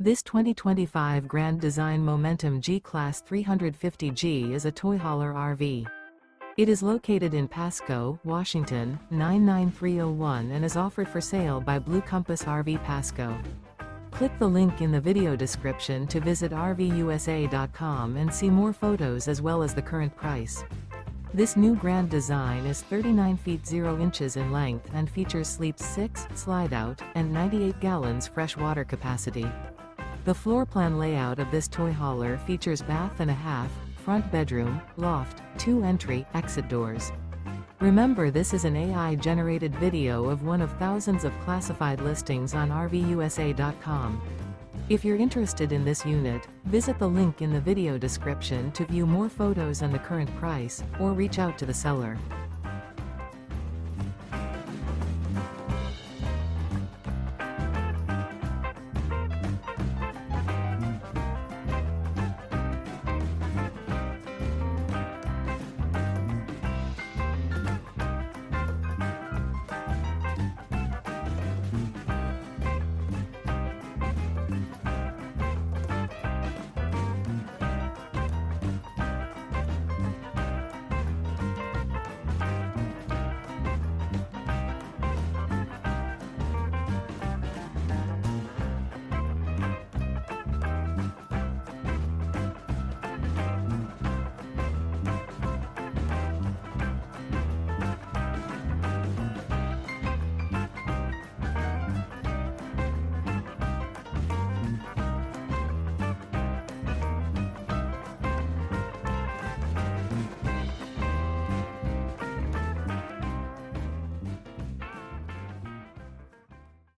This 2025 Grand Design Momentum G-Class 350G is a toy hauler RV. It is located in Pasco, Washington, 99301 and is offered for sale by Blue Compass RV Pasco. Click the link in the video description to visit RVUSA.com and see more photos as well as the current price. This new grand design is 39 feet 0 inches in length and features sleep 6, slide-out, and 98 gallons fresh water capacity. The floor plan layout of this toy hauler features bath and a half, front bedroom, loft, 2 entry, exit doors. Remember, this is an AI-generated video of one of thousands of classified listings on RVUSA.com. If you're interested in this unit, visit the link in the video description to view more photos and the current price, or reach out to the seller.